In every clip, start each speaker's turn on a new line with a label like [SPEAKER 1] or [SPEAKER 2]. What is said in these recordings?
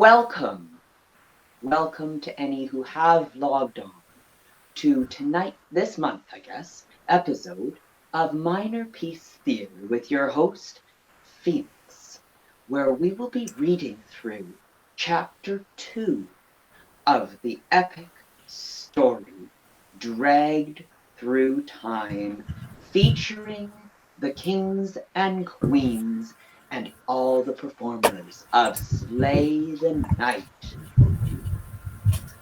[SPEAKER 1] Welcome to any who have logged on to this month, episode of Minor Piece Theater with your host, Phoenix, where we will be reading through Chapter 2 of the epic story, Dragged Through Time, featuring the kings and queens and all the performers of Slay the Night.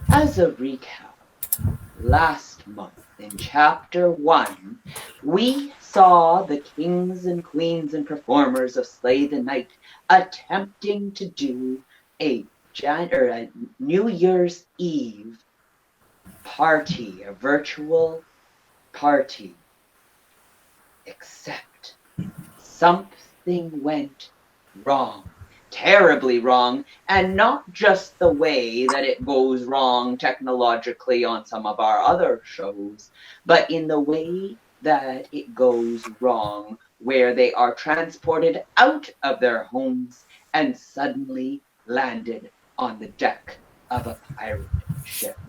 [SPEAKER 1] As a recap, last month in Chapter 1, we saw the kings and queens and performers of Slay the Night attempting to do a New Year's Eve party, a virtual party, except something went wrong, terribly wrong, and not just the way that it goes wrong technologically on some of our other shows, but in the way that it goes wrong where they are transported out of their homes and suddenly landed on the deck of a pirate ship.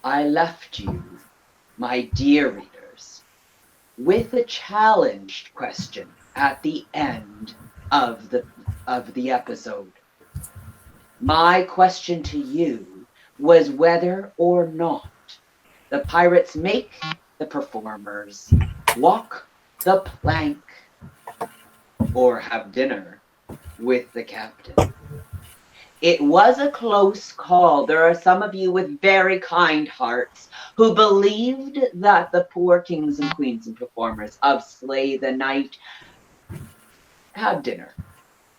[SPEAKER 1] I left you, my dear readers, with a challenged question at the end of the episode. My question to you was whether or not the pirates make the performers walk the plank or have dinner with the captain. It was a close call. There are some of you with very kind hearts who believed that the poor kings and queens and performers of Slay the Night have dinner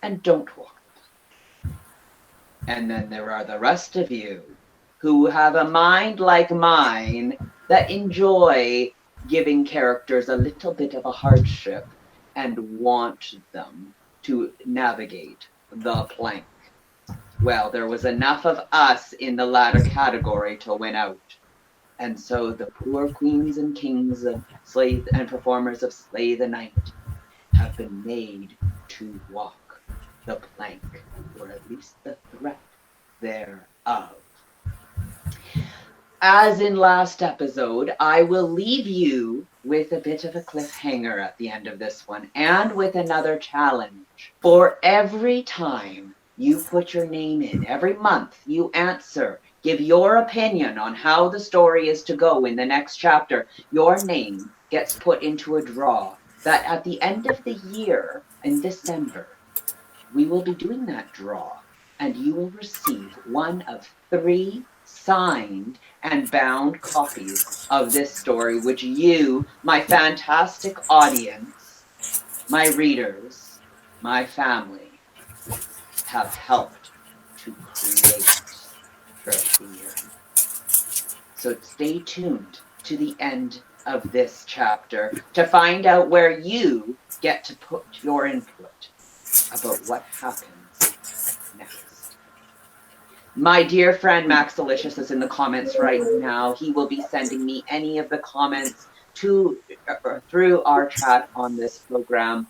[SPEAKER 1] and don't walk. And then there are the rest of you who have a mind like mine that enjoy giving characters a little bit of a hardship and want them to navigate the plank. Well, there was enough of us in the latter category to win out. And so the poor queens and kings of Slay and performers of Slay the Night have been made to walk the plank, or at least the threat thereof. As in last episode, I will leave you with a bit of a cliffhanger at the end of this one, and with another challenge. For every time you put your name in, every month you answer, give your opinion on how the story is to go in the next chapter, your name gets put into a draw that at the end of the year, in December, we will be doing that draw, and you will receive one of 3 signed and bound copies of this story, which you, my fantastic audience, my readers, my family, have helped to create throughout the year. So stay tuned to the end of this chapter to find out where you get to put your input about what happens next. My dear friend Max Delicious is in the comments right now. He will be sending me any of the comments through our chat on this program.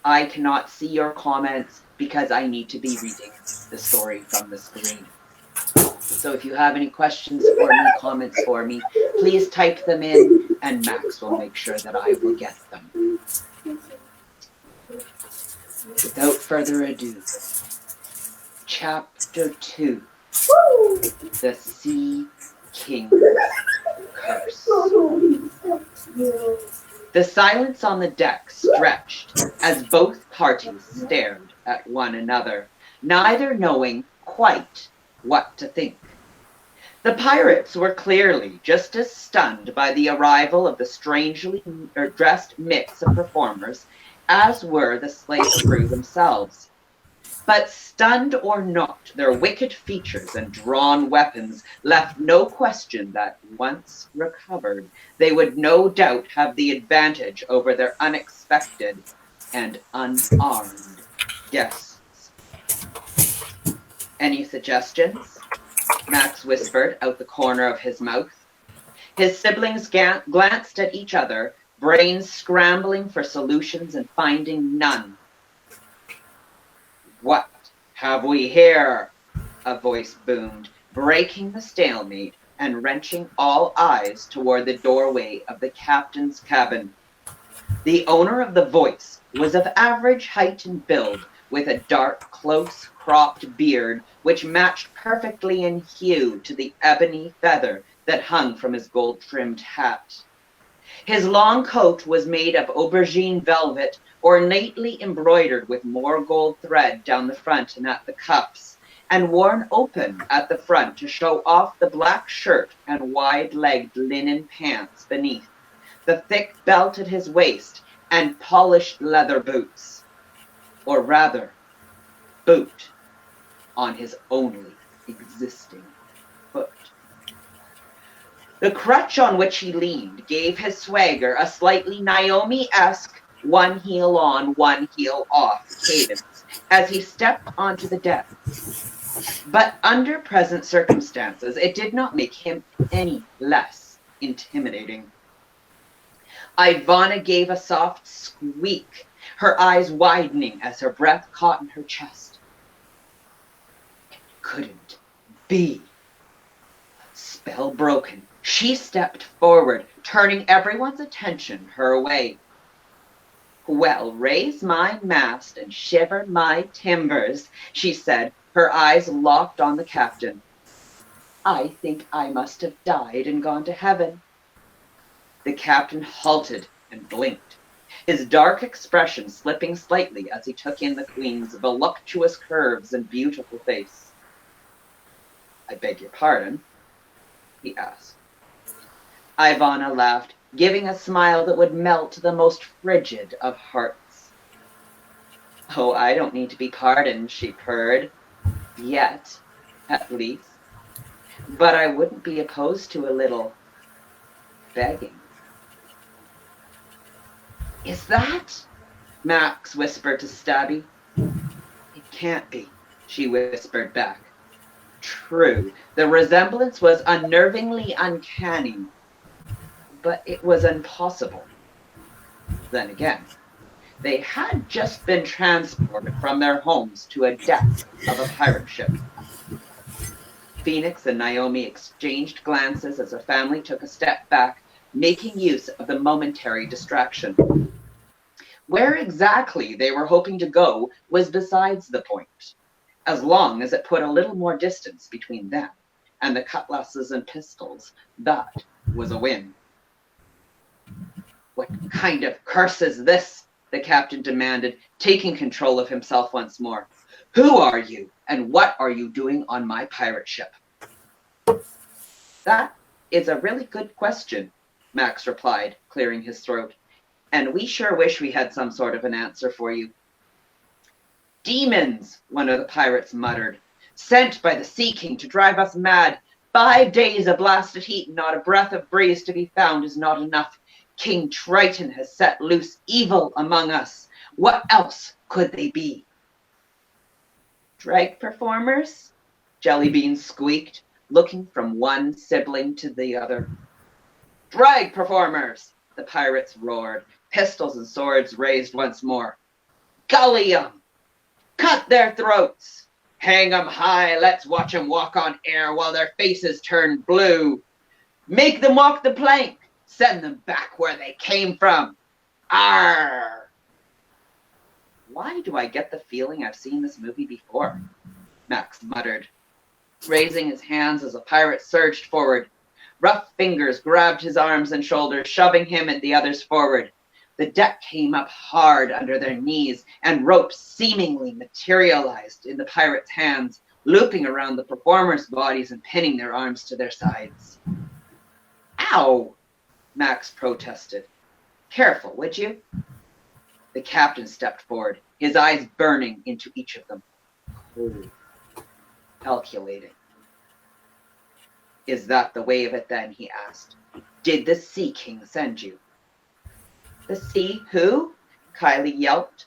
[SPEAKER 1] I cannot see your comments because I need to be reading the story from the screen. So if you have any questions for me, comments for me, please type them in and Max will make sure that I will get them. Without further ado, Chapter 2, The Sea King's Curse. The silence on the deck stretched as both parties stared at one another, neither knowing quite what to think. The pirates were clearly just as stunned by the arrival of the strangely dressed mix of performers as were the slave crew themselves. But stunned or not, their wicked features and drawn weapons left no question that, once recovered, they would no doubt have the advantage over their unexpected and unarmed guests. Any suggestions? Max whispered out the corner of his mouth. His siblings glanced at each other, brains scrambling for solutions and finding none. What have we here? A voice boomed, breaking the stalemate and wrenching all eyes toward the doorway of the captain's cabin. The owner of the voice was of average height and build, with a dark, close-cropped beard which matched perfectly in hue to the ebony feather that hung from his gold-trimmed hat. His long coat was made of aubergine velvet, ornately embroidered with more gold thread down the front and at the cuffs, and worn open at the front to show off the black shirt and wide-legged linen pants beneath, the thick belt at his waist, and polished leather boots. Or rather, boot on his only existing foot. The crutch on which he leaned gave his swagger a slightly Naomi-esque one heel on, one heel off cadence as he stepped onto the deck. But under present circumstances, it did not make him any less intimidating. Ivana gave a soft squeak, her eyes widening as her breath caught in her chest. It couldn't be. Spell broken, she stepped forward, turning everyone's attention her way. Well, raise my mast and shiver my timbers, she said, her eyes locked on the captain. I think I must have died and gone to heaven. The captain halted and blinked, his dark expression slipping slightly as he took in the Queen's voluptuous curves and beautiful face. I beg your pardon, he asked. Ivana laughed, giving a smile that would melt the most frigid of hearts. Oh, I don't need to be pardoned, she purred. Yet, at least. But I wouldn't be opposed to a little begging. Is that? Max whispered to Stabby. It can't be, she whispered back. True, the resemblance was unnervingly uncanny, but it was impossible. Then again, they had just been transported from their homes to a deck of a pirate ship. Phoenix and Naomi exchanged glances as the family took a step back, making use of the momentary distraction. Where exactly they were hoping to go was besides the point, as long as it put a little more distance between them and the cutlasses and pistols. That was a win. What kind of curse is this? The captain demanded, taking control of himself once more. Who are you, and what are you doing on my pirate ship? That is a really good question, Max replied, clearing his throat. And we sure wish we had some sort of an answer for you. Demons, one of the pirates muttered, sent by the Sea King to drive us mad. 5 days of blasted heat and not a breath of breeze to be found is not enough. King Triton has set loose evil among us. What else could they be? Drag performers? Jellybean squeaked, looking from one sibling to the other. Drag performers! The pirates roared, pistols and swords raised once more. Gully 'em! Cut their throats! Hang 'em high, let's watch 'em walk on air while their faces turn blue. Make them walk the plank! Send them back where they came from! Arr! Why do I get the feeling I've seen this movie before? Max muttered, raising his hands as a pirate surged forward. Rough fingers grabbed his arms and shoulders, shoving him and the others forward. The deck came up hard under their knees, and ropes seemingly materialized in the pirates' hands, looping around the performers' bodies and pinning their arms to their sides. Ow! Max protested. Careful, would you? The captain stepped forward, his eyes burning into each of them. Cold. Calculating. Is that the way of it then? He asked. Did the Sea King send you? The Sea who? Kylie yelped.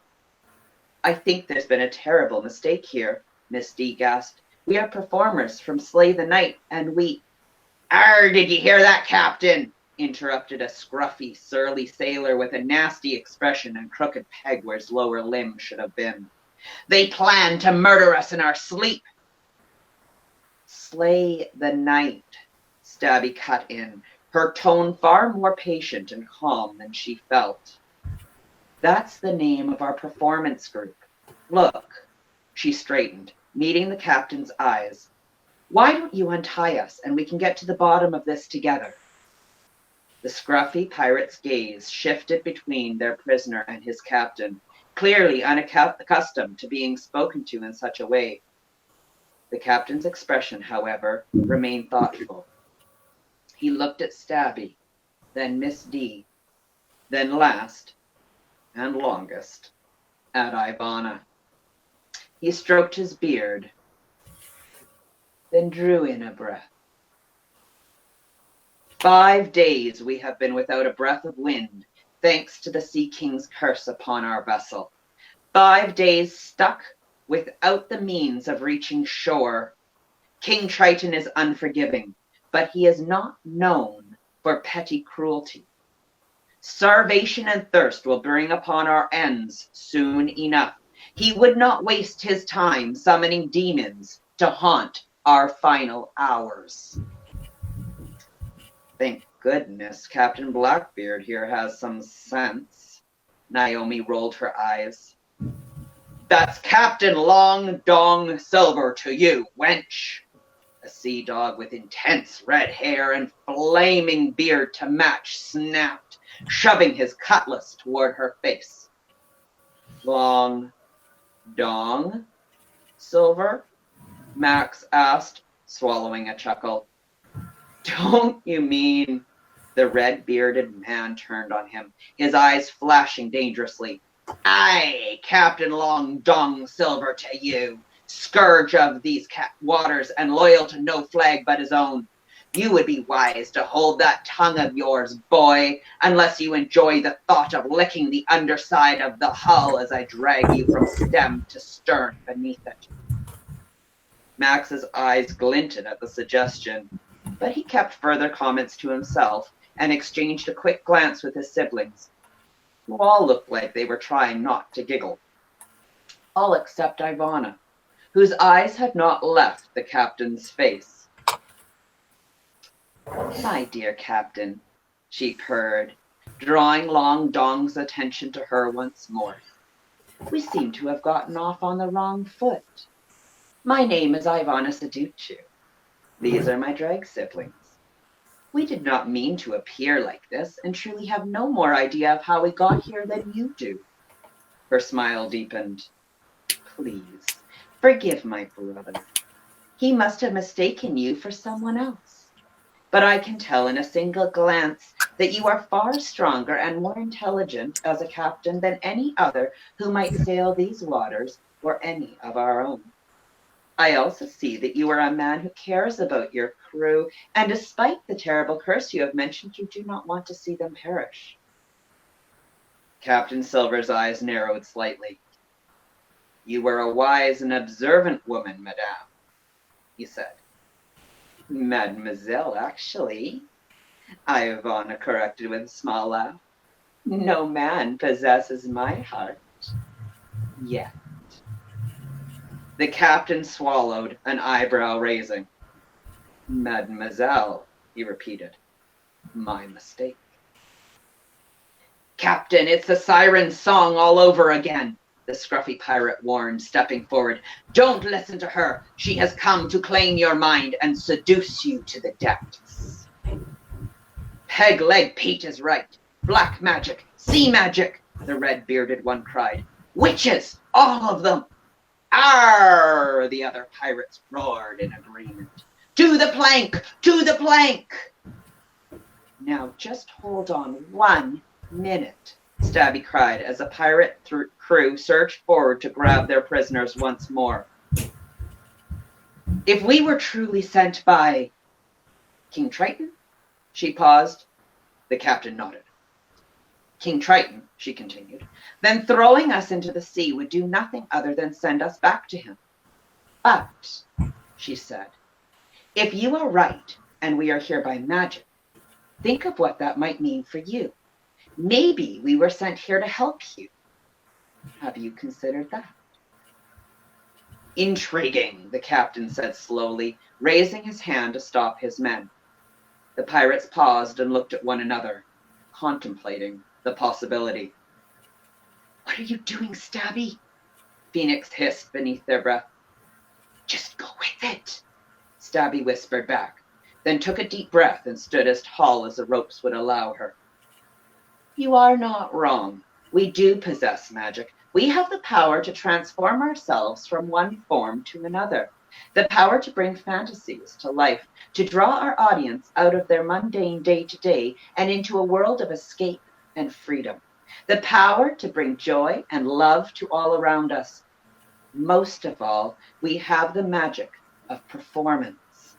[SPEAKER 1] I think there's been a terrible mistake here, Miss D gasped. We are performers from Slay the Night, and we... Arr, did you hear that, Captain? Interrupted a scruffy, surly sailor with a nasty expression and crooked peg where his lower limb should have been. They plan to murder us in our sleep. Slay the night, Stabby cut in, her tone far more patient and calm than she felt. That's the name of our performance group. Look, she straightened, meeting the captain's eyes. Why don't you untie us and we can get to the bottom of this together? The scruffy pirate's gaze shifted between their prisoner and his captain, clearly unaccustomed to being spoken to in such a way. The captain's expression, however, remained thoughtful. He looked at Stabby, then Miss D, then last, and longest, at Ivana. He stroked his beard, then drew in a breath. 5 days we have been without a breath of wind, thanks to the Sea King's curse upon our vessel. 5 days stuck without the means of reaching shore. King Triton is unforgiving, but he is not known for petty cruelty. Starvation and thirst will bring upon our ends soon enough. He would not waste his time summoning demons to haunt our final hours. Thank goodness Captain Blackbeard here has some sense. Naomi rolled her eyes. That's Captain Long Dong Silver to you, wench. A sea dog with intense red hair and flaming beard to match snapped, shoving his cutlass toward her face. Long Dong Silver? Max asked, swallowing a chuckle. Don't you mean? The red-bearded man turned on him, his eyes flashing dangerously. Aye, Captain Long Dong Silver to you, scourge of these waters and loyal to no flag but his own. You would be wise to hold that tongue of yours, boy, unless you enjoy the thought of licking the underside of the hull as I drag you from stem to stern beneath it. Max's eyes glinted at the suggestion, but he kept further comments to himself and exchanged a quick glance with his siblings, who all looked like they were trying not to giggle. All except Ivana, whose eyes had not left the captain's face. My dear captain, she purred, drawing Long Dong's attention to her once more. We seem to have gotten off on the wrong foot. My name is Ivana Saduchu. These are my drag siblings. We did not mean to appear like this and truly have no more idea of how we got here than you do. Her smile deepened. Please, forgive my brother. He must have mistaken you for someone else. But I can tell in a single glance that you are far stronger and more intelligent as a captain than any other who might sail these waters or any of our own. I also see that you are a man who cares about your crew, and despite the terrible curse you have mentioned, you do not want to see them perish. Captain Silver's eyes narrowed slightly. You were a wise and observant woman, madame, he said. Mademoiselle, actually, Ivana corrected with a small laugh. No man possesses my heart yet. The captain swallowed, an eyebrow raising. Mademoiselle, he repeated. My mistake. Captain, it's the siren's song all over again, the scruffy pirate warned, stepping forward. Don't listen to her. She has come to claim your mind and seduce you to the depths. Peg-leg Pete is right. Black magic, sea magic, the red-bearded one cried. Witches, all of them. Arr! The other pirates roared in agreement. To the plank! To the plank! Now just hold on 1 minute, Stabby cried as the pirate crew surged forward to grab their prisoners once more. If we were truly sent by King Triton? She paused. The captain nodded. King Triton, she continued, then throwing us into the sea would do nothing other than send us back to him. But, she said, if you are right and we are here by magic, think of what that might mean for you. Maybe we were sent here to help you. Have you considered that? Intriguing, the captain said slowly, raising his hand to stop his men. The pirates paused and looked at one another, contemplating the possibility. What are you doing, Stabby? Phoenix hissed beneath their breath. Just go with it, Stabby whispered back, then took a deep breath and stood as tall as the ropes would allow her. You are not wrong. We do possess magic. We have the power to transform ourselves from one form to another, the power to bring fantasies to life, to draw our audience out of their mundane day-to-day and into a world of escape and freedom, the power to bring joy and love to all around us. Most of all, we have the magic of performance.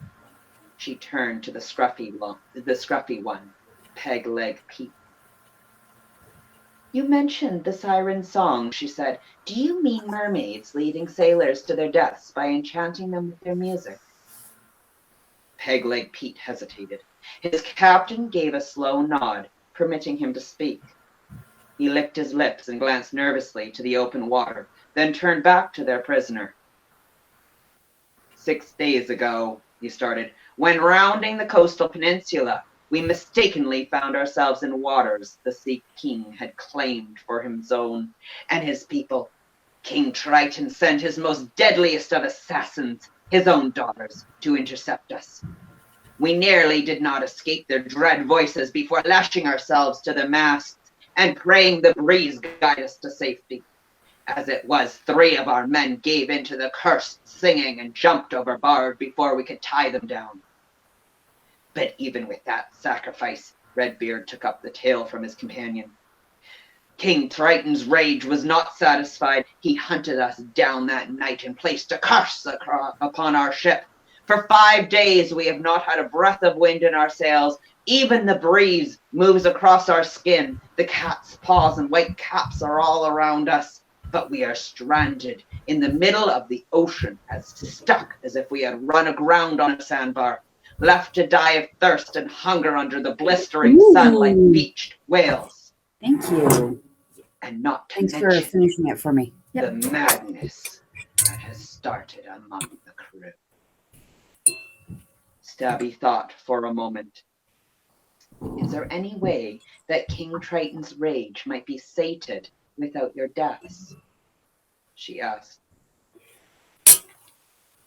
[SPEAKER 1] She turned to the scruffy one, Peg-Leg Pete. You mentioned the siren song, she said. Do you mean mermaids leading sailors to their deaths by enchanting them with their music? Peg-Leg Pete hesitated. His captain gave a slow nod, permitting him to speak. He licked his lips and glanced nervously to the open water, then turned back to their prisoner. 6 days ago, he started, when rounding the coastal peninsula, we mistakenly found ourselves in waters the Sea King had claimed for his own and his people. King Triton sent his most deadliest of assassins, his own daughters, to intercept us. We nearly did not escape their dread voices before lashing ourselves to the masts and praying the breeze guide us to safety. As it was, 3 of our men gave in to the cursed singing and jumped overboard before we could tie them down. But even with that sacrifice, Redbeard took up the tale from his companion. King Triton's rage was not satisfied. He hunted us down that night and placed a curse upon our ship. For 5 days we have not had a breath of wind in our sails. Even the breeze moves across our skin. The cat's paws and white caps are all around us. But we are stranded in the middle of the ocean, as stuck as if we had run aground on a sandbar, left to die of thirst and hunger under the blistering sun like beached whales.
[SPEAKER 2] Thank you.
[SPEAKER 1] And not to
[SPEAKER 2] Thanks for
[SPEAKER 1] mention
[SPEAKER 2] finishing it for me.
[SPEAKER 1] the madness that has started among the crew. Stabby thought for a moment. Is there any way that King Triton's rage might be sated without your deaths? She asked.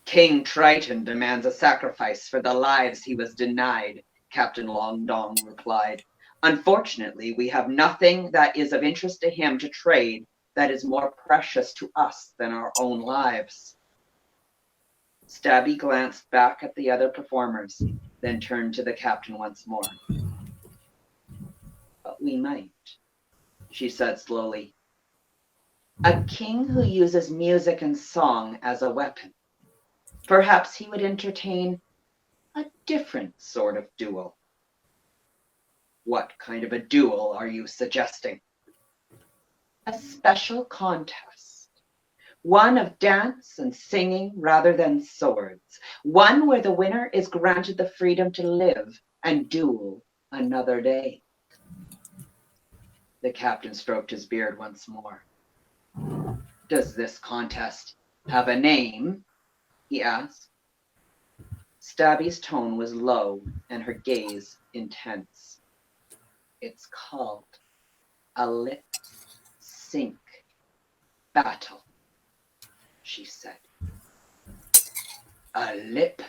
[SPEAKER 1] King Triton demands a sacrifice for the lives he was denied, Captain Longdong replied. Unfortunately, we have nothing that is of interest to him to trade that is more precious to us than our own lives. Stabby glanced back at the other performers, then turned to the captain once more. But we might, she said slowly. A king who uses music and song as a weapon. Perhaps he would entertain a different sort of duel. What kind of a duel are you suggesting? A special contest. One of dance and singing rather than swords. One where the winner is granted the freedom to live and duel another day. The captain stroked his beard once more. Does this contest have a name? He asked. Stabby's tone was low and her gaze intense. It's called a lip sync battle, she said. A lip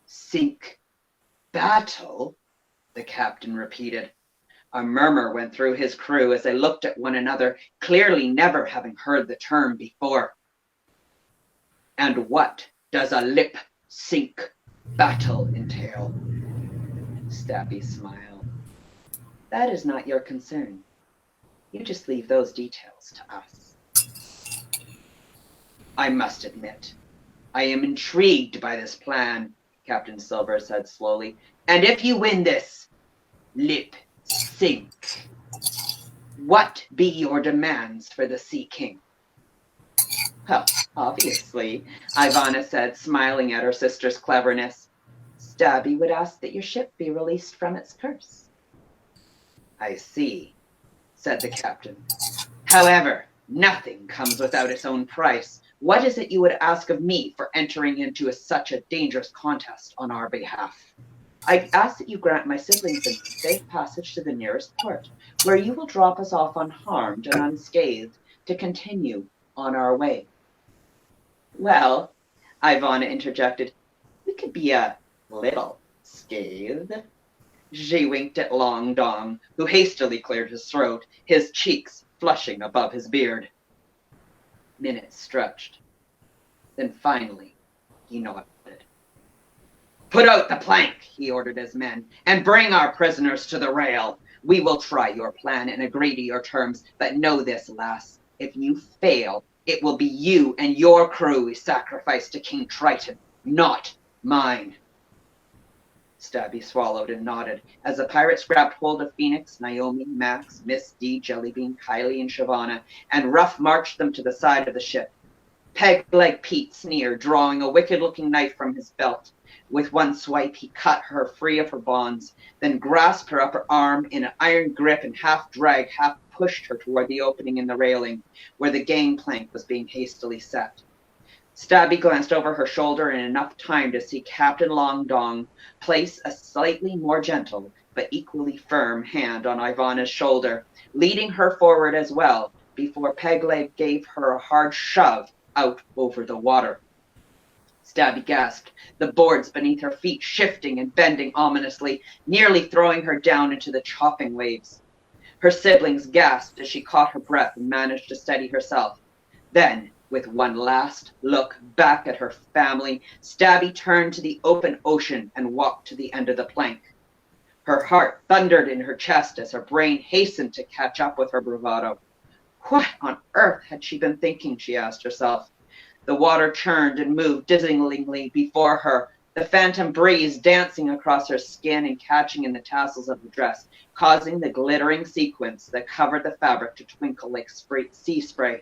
[SPEAKER 1] sync battle? The captain repeated. A murmur went through his crew as they looked at one another, clearly never having heard the term before. And what does a lip sync battle entail? Stabby smiled. That is not your concern. You just leave those details to us. I must admit, I am intrigued by this plan, Captain Silver said slowly. And if you win this lip sync, what be your demands for the Sea King? Well, obviously, Ivana said, smiling at her sister's cleverness. Stabby would ask that your ship be released from its curse. I see, said the captain. However, nothing comes without its own price. What is it you would ask of me for entering into such a dangerous contest on our behalf? I ask that you grant my siblings a safe passage to the nearest port, where you will drop us off unharmed and unscathed to continue on our way. Well, Ivana interjected, we could be a little scathed. She winked at Long Dong, who hastily cleared his throat, his cheeks flushing above his beard. Minutes stretched. Then finally, he nodded. Put out the plank, he ordered his men, and bring our prisoners to the rail. We will try your plan and agree to your terms, but know this, lass. If you fail, it will be you and your crew we sacrifice to King Triton, not mine. Stabby swallowed and nodded as the pirates grabbed hold of Phoenix, Naomi, Max, Miss D, Jellybean, Kylie, and Shavana, and rough marched them to the side of the ship. Peg-leg Pete sneered, drawing a wicked-looking knife from his belt. With one swipe, he cut her free of her bonds, then grasped her upper arm in an iron grip and half-dragged, half-pushed her toward the opening in the railing, where the gangplank was being hastily set. Stabby glanced over her shoulder in enough time to see Captain Long Dong place a slightly more gentle but equally firm hand on Ivana's shoulder, leading her forward as well, before Pegleg gave her a hard shove out over the water. Stabby gasped, the boards beneath her feet shifting and bending ominously, nearly throwing her down into the chopping waves. Her siblings gasped as she caught her breath and managed to steady herself. Then, with one last look back at her family, Stabby turned to the open ocean and walked to the end of the plank. Her heart thundered in her chest as her brain hastened to catch up with her bravado. What on earth had she been thinking, she asked herself. The water churned and moved dizzyingly before her, the phantom breeze dancing across her skin and catching in the tassels of the dress, causing the glittering sequins that covered the fabric to twinkle like sea spray.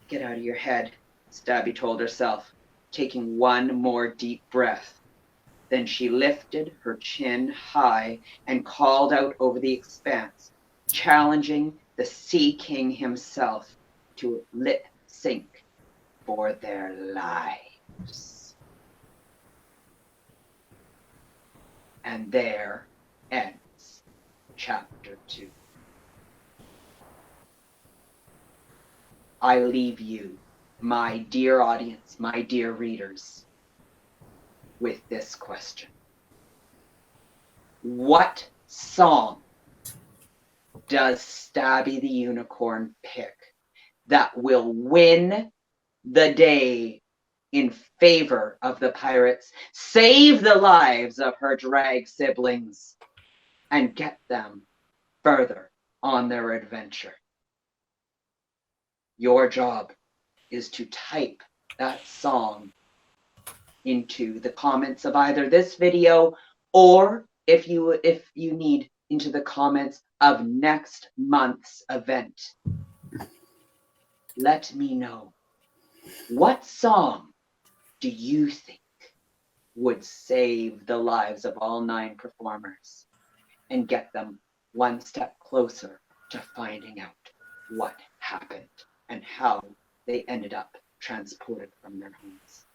[SPEAKER 1] Get out of your head, Stabby told herself, taking one more deep breath. Then she lifted her chin high and called out over the expanse, challenging the Sea King himself to lip sync for their lives. And there ends chapter 2. I leave you, my dear audience, my dear readers, with this question. What song does Stabby the Unicorn pick that will win the day in favor of the pirates, save the lives of her drag siblings, and get them further on their adventure? Your job is to type that song into the comments of either this video, or if you need, into the comments of next month's event. Let me know. What song do you think would save the lives of all 9 performers and get them one step closer to finding out what happened and how they ended up transported from their homes?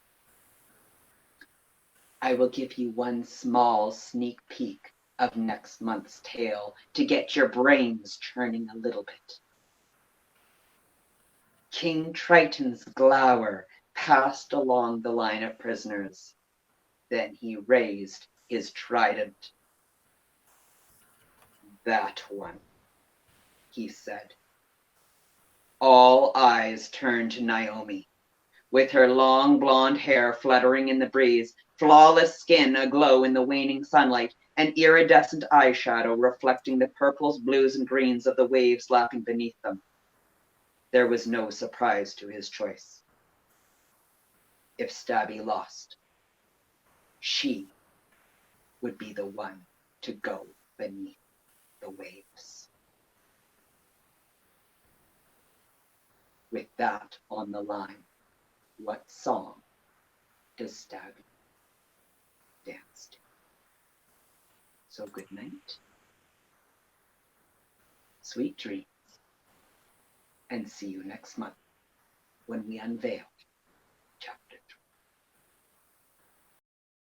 [SPEAKER 1] I will give you one small sneak peek of next month's tale to get your brains churning a little bit. King Triton's glower passed along the line of prisoners. Then he raised his trident. That one, he said. All eyes turned to Naomi. With her long blonde hair fluttering in the breeze, flawless skin aglow in the waning sunlight, and iridescent eyeshadow reflecting the purples, blues, and greens of the waves lapping beneath them. There was no surprise to his choice. If Stabby lost, she would be the one to go beneath the waves. With that on the line, what song does Stabby dance to? So good night, sweet dreams, and see you next month. when we unveil.